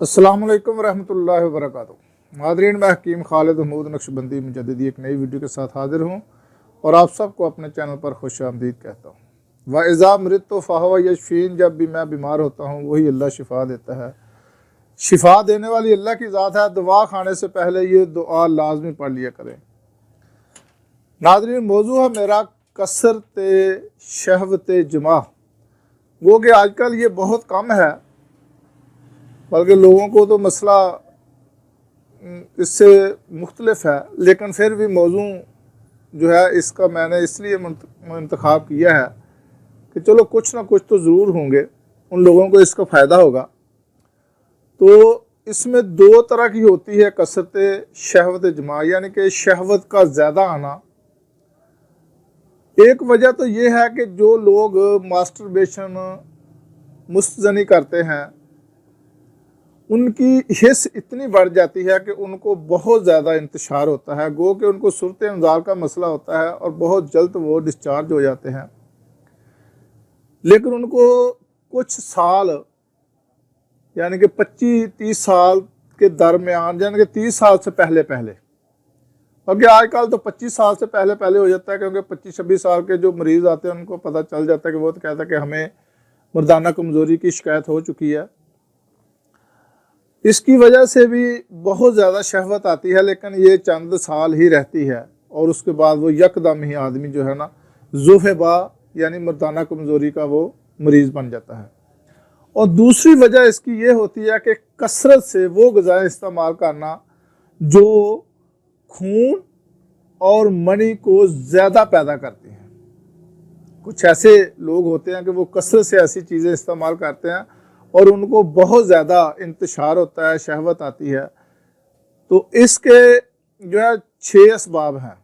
अस्सलाम वालेकुम रहमतुल्लाहि व बरकातुहू। नाज़रीन, मैं हकीम खालिद महमूद नक्शबंदी मुजद्दिदी एक नई वीडियो के साथ हाजिर हूँ और आप सबको अपने चैनल पर खुश आमदीद कहता हूँ। व इज़ा मरिदतु फ़हुव यशफ़ीन, जब भी मैं बीमार होता हूँ वही अल्लाह शिफ़ा देता है। शिफ़ा देने वाली अल्लाह की ज़ात है। दवा खाने से पहले ये दुआ लाजमी पढ़ लिया करें। नाज़रीन, मौजू है मेरा कसरत शहवत जमा। वो कि आजकल ये बहुत कम है, बल्कि लोगों को तो मसला इससे मुख्तलिफ है, लेकिन फिर भी मौजू जो है इसका मैंने इसलिए इंतखाब किया है कि चलो कुछ ना कुछ तो ज़रूर होंगे, उन लोगों को इसका फ़ायदा होगा। तो इसमें दो तरह की होती है कसरत शहवत जमा, यानी कि शहवत का ज़्यादा आना। एक वजह तो ये है कि जो लोग मास्टरबेशन मुस्तजनी करते हैं उनकी हिस्स इतनी बढ़ जाती है कि उनको बहुत ज़्यादा इंतशार होता है, गो कि उनको सूरत इंजार का मसला होता है और बहुत जल्द वो डिस्चार्ज हो जाते हैं। लेकिन उनको कुछ साल यानी कि 25-30 साल के दरमियान, यानी कि 30 साल से पहले क्योंकि आजकल तो 25 साल से पहले हो जाता है, क्योंकि 25-26 साल के जो मरीज़ आते हैं उनको पता चल जाता है कि वो तो कहता है कि हमें मर्दाना कमज़ोरी की शिकायत हो चुकी है। इसकी वजह से भी बहुत ज़्यादा शहवत आती है, लेकिन ये चंद साल ही रहती है और उसके बाद वो यकदम ही आदमी जो है ना ज़ुफ़बा यानी मर्दाना कमज़ोरी का वो मरीज़ बन जाता है। और दूसरी वजह इसकी ये होती है कि कसरत से वो ग़िज़ाएँ इस्तेमाल करना जो खून और मनी को ज़्यादा पैदा करती हैं। कुछ ऐसे लोग होते हैं कि वो कसरत से ऐसी चीज़ें इस्तेमाल करते हैं और उनको बहुत ज़्यादा इंतशार होता है, शहवत आती है। तो इसके जो है 6 असबाब हैं।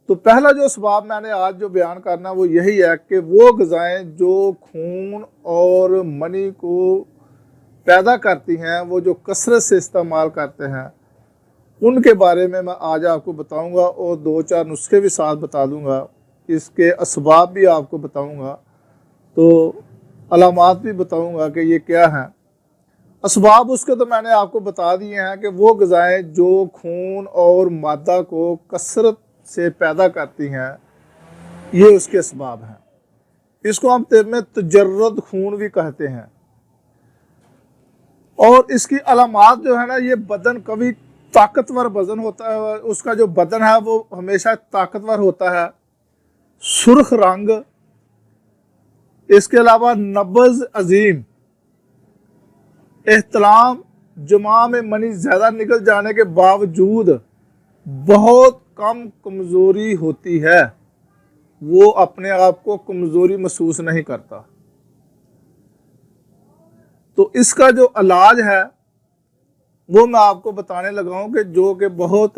तो पहला जो असबाब मैंने आज जो बयान करना वो यही है कि वो ग़िज़ाएँ जो खून और मनी को पैदा करती हैं, वो जो कसरत से इस्तेमाल करते हैं, उनके बारे में मैं आज आपको बताऊंगा और 2-4 नुस्खे भी साथ बता दूंगा। इसके असबाब भी आपको बताऊंगा, तो अलामात भी बताऊंगा कि ये क्या हैं। असबाब उसके तो मैंने आपको बता दिए हैं कि वो ग़िज़ाएँ जो खून और मादा को कसरत से पैदा करती हैं, ये उसके असबाब हैं। इसको हम तिब में तजर्रुद खून भी कहते हैं। और इसकी अलामात जो है ना, ये बदन कभी ताकतवर वज़न होता है, उसका जो बदन है वो हमेशा ताकतवर होता है, सुर्ख रंग, इसके अलावा नब्ज़ अजीम, एहतलाम, जमा में मनी ज़्यादा निकल जाने के बावजूद बहुत कम कमज़ोरी होती है, वो अपने आप को कमज़ोरी महसूस नहीं करता। तो इसका जो इलाज है वो मैं आपको बताने लगा हूँ कि जो कि बहुत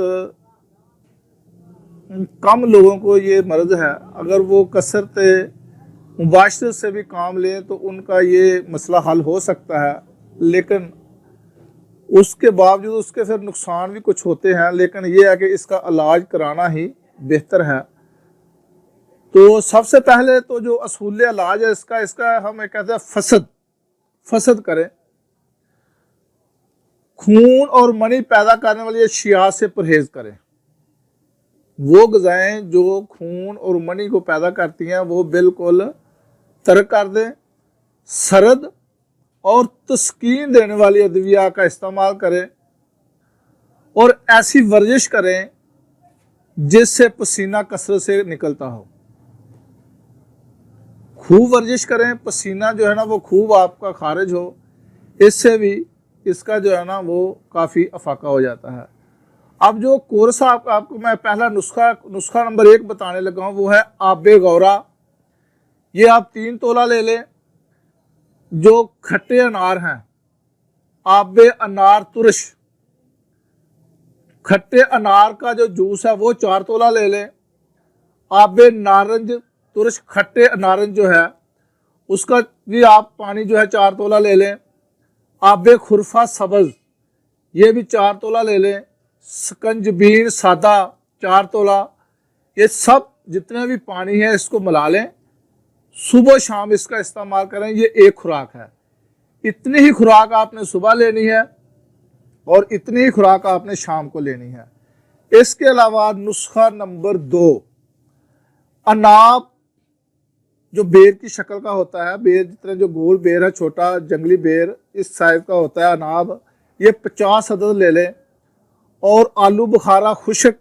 कम लोगों को ये मर्ज़ है। अगर वो कसरत मुबाशरत से भी काम लें तो उनका ये मसला हल हो सकता है, लेकिन उसके बावजूद उसके फिर नुकसान भी कुछ होते हैं। लेकिन ये है कि इसका इलाज कराना ही बेहतर है। तो सबसे पहले तो जो असूल इलाज है इसका हम कहते हैं फसद करें। खून और मनी पैदा करने वाली अशिया से परहेज़ करें। वो ग़िज़ाएँ जो खून और मनी को पैदा करती हैं वो बिल्कुल तर्क कर दें। सरद और तस्कीन देने वाली अदविया का इस्तेमाल करें और ऐसी वर्जिश करें जिससे पसीना कसरत से निकलता हो। खूब वर्जिश करें, पसीना जो है ना वो खूब आपका खारिज हो, इससे भी इसका जो है ना वो काफ़ी अफाका हो जाता है। अब जो कोर्स आपको मैं पहला नुस्खा नंबर 1 बताने लगा हूँ वो है आबे गौरा। ये आप 3 तोला ले लें। जो खट्टे अनार हैं, आबे अनार तुरश, खट्टे अनार का जो जूस है वो 4 तोला ले लें। आबे नारंज तुरश, खट्टे नारंज जो है उसका भी आप पानी जो है 4 तोला ले लें। आबे खुरफा सब्ज़, ये भी 4 तोला ले लें। सकंजबीन सादा 4 तोला। ये सब जितने भी पानी है इसको मिला लें, सुबह शाम इसका इस्तेमाल करें। ये एक खुराक है। इतनी ही खुराक आपने सुबह लेनी है और इतनी ही खुराक आपने शाम को लेनी है। इसके अलावा नुस्खा नंबर 2, अनाब जो बेर की शक्ल का होता है, बेर जितना जो गोल बेर है, छोटा जंगली बेर इस साइज का होता है अनाब, ये 50 अदद ले लें। और आलू बुखारा खुशक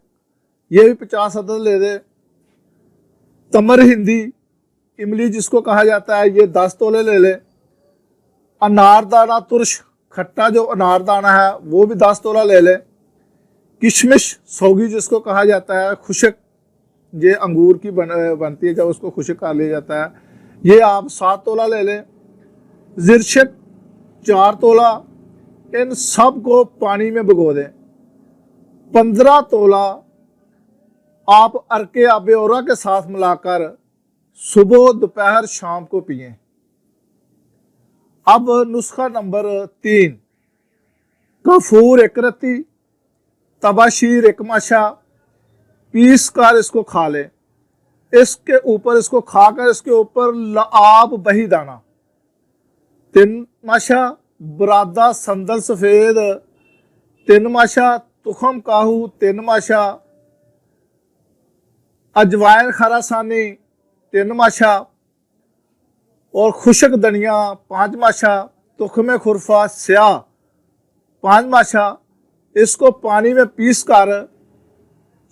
ये भी 50 अदद ले लें। तमर हिंदी इमली जिसको कहा जाता है ये 10 तोले ले लें। अनारदाना तुर्श खट्टा जो अनारदाना है वो भी 10 तोला ले लें। किशमिश सौगी जिसको कहा जाता है खुशक, ये अंगूर की बनती है जब उसको खुशक कर लिया जाता है, ये आप 7 तोला ले लें। जिरशक 4 तोला। इन सब को पानी में भिगो दें। 15 तोला आप अरके आबे औरा के साथ मिलाकर सुबह दोपहर शाम को पिए। अब नुस्खा नंबर 3, कफूर 1 रत्ती, तबाशीर 1 माशा पीस कर इसको खा ले। इसके ऊपर इसको खाकर इसके ऊपर लआब बही दाना 3 माशा, बरादा संदल सफेद 3 माशा, तुखम काहू 3 माशा, अजवाइन खरासानी 3 माशा और खुशक धनिया 5 माशा, तुखमे खुरफा स्याह 5 माशा। इसको पानी में पीस कर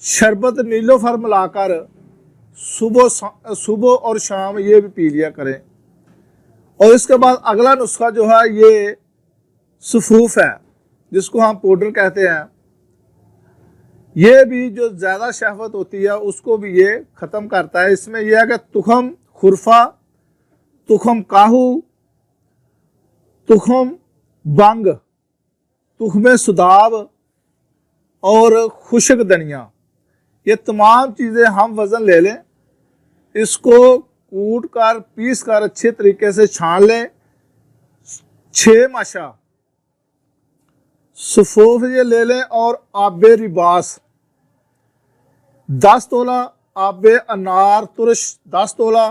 शरबत नीलोफर मिलाकर सुबह और शाम ये भी पी लिया करें। और इसके बाद अगला नुस्खा जो है ये सफूफ है जिसको हम पाउडर कहते हैं। ये भी जो ज़्यादा शहवत होती है उसको भी ये ख़त्म करता है। इसमें यह है कि तुखम खुरफा, तुखम काहू, तुखम बंग, तुखमे सुदाब और खुशक धनिया, ये तमाम चीज़ें हम वज़न ले लें। इसको कूट कर पीस कर अच्छे तरीके से छान लें। 6 माशा सफूफ ये ले लें। और आबे रिबास 10 तोला, आबे अनार तुरश 10 तोला।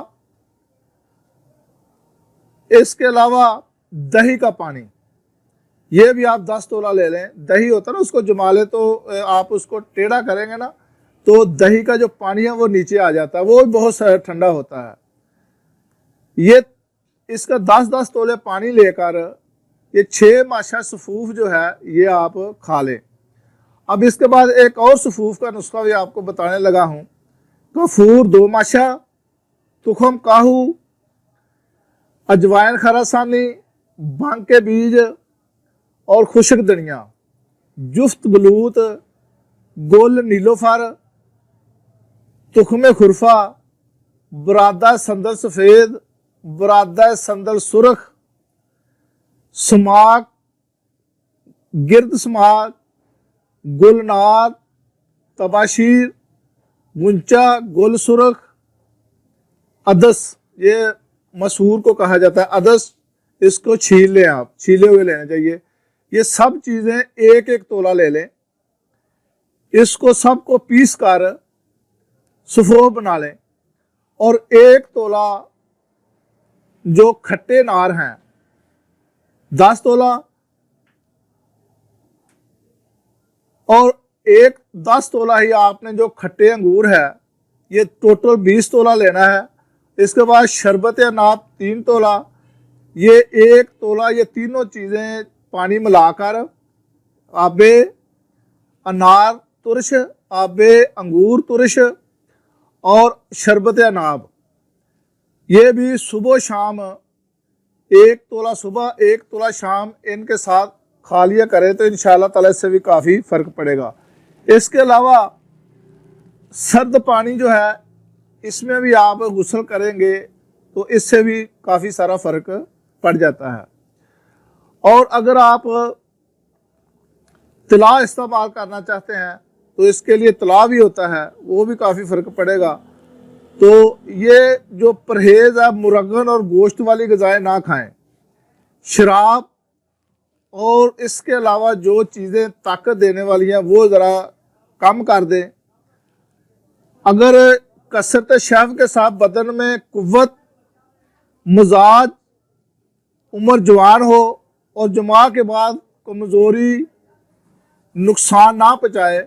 इसके अलावा दही का पानी ये भी आप 10 तोला ले लें। दही होता है ना, उसको जमा ले तो आप उसको टेढ़ा करेंगे ना तो दही का जो पानी है वो नीचे आ जाता है, वो भी बहुत ठंडा होता है। ये इसका 10-10 तोले पानी लेकर ये 6 माशा सफूफ जो है ये आप खा लें। अब इसके बाद एक और सफूफ का नुस्खा भी आपको बताने लगा हूँ। कफूर 2 माशा, तुखम काहू, अजवाइन खरासानी, भांग के बीज और खुशक धनिया, जुफ्त बलूत, गोल नीलोफर, तुखमे खुरफा, बरादा संदल सफ़ेद, बरादा संदल सुरख, समाक, गिरद समाक, गुलनाद, तबाशीर, गुंचा, गुल सुरख, अदस, ये मसूर को कहा जाता है अदस। इसको छील लें, आप छीले हुए लेने चाहिए। ये सब चीज़ें 1-1 तोला ले लें। इसको सबको पीस कर सफूफ बना लें। और 1 तोला जो खट्टे नार हैं 10 तोला और 10 तोला ही आपने जो खट्टे अंगूर है ये टोटल 20 तोला लेना है। इसके बाद शरबत अनाब 3 तोला, ये 1 तोला, ये तीनों चीज़ें पानी मिलाकर आबे अनार तुरश, आबे अंगूर तुरश और शरबत अनाब, ये भी सुबह शाम 1 तोला सुबह 1 तोला शाम इनके साथ खा लिया करें तो इंशाल्लाह ताला इससे भी काफ़ी फ़र्क पड़ेगा। इसके अलावा सर्द पानी जो है इसमें भी आप गुस्ल करेंगे तो इससे भी काफ़ी सारा फ़र्क पड़ जाता है। और अगर आप तिला इस्तेमाल करना चाहते हैं तो इसके लिए तिला भी होता है, वो भी काफ़ी फ़र्क पड़ेगा। तो ये जो परहेज़ है, मुरगन और गोश्त वाली ग़िज़ाएँ ना खाएं। शराब और इसके अलावा जो चीज़ें ताकत देने वाली हैं वो ज़रा कम कर दें। अगर कसरत शहव के साथ बदन में कुव्वत, मजाज उम्र जवान हो और जुमा के बाद कमज़ोरी नुकसान ना पहुँचाए,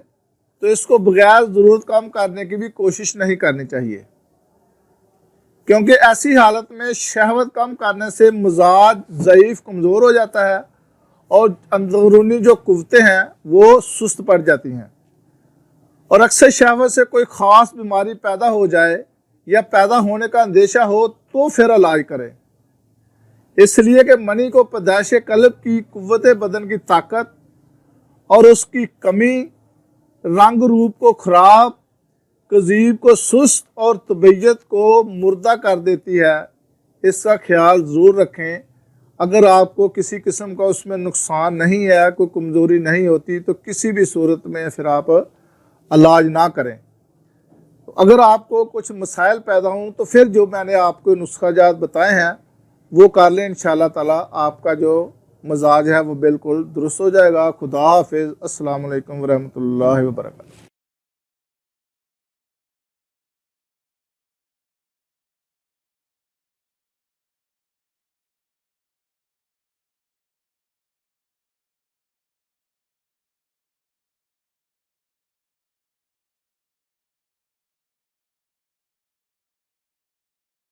तो इसको बगैर ज़रूरत कम करने की भी कोशिश नहीं करनी चाहिए, क्योंकि ऐसी हालत में शहवत कम करने से मिजाज ज़ईफ़ कमज़ोर हो जाता है और अंदरूनी जो कुव्वतें हैं वो सुस्त पड़ जाती हैं। और अक्सर शहवत से कोई ख़ास बीमारी पैदा हो जाए या पैदा होने का अंदेशा हो तो फिर इलाज करें, इसलिए कि मनी को पैदाइश कल्ब की कुव्वत बदन की ताकत और उसकी कमी रंग रूप को ख़राब, तहज़ीब को सुस्त और तबीयत को मुर्दा कर देती है। इसका ख्याल ज़रूर रखें। अगर आपको किसी किस्म का उसमें नुकसान नहीं है, कोई कमज़ोरी नहीं होती, तो किसी भी सूरत में फिर आप इलाज ना करें। तो अगर आपको कुछ मसाइल पैदा हों तो फिर जो मैंने आपको नुस्ख़ाजात बताए हैं वो कर लें। इंशाअल्लाह ताला आपका जो मजाज है वो बिल्कुल दुरुस्त हो जाएगा। खुदा हाफिज़। अस्सलामु अलैकुम वरहमतुल्लाहि वबरकातुहू।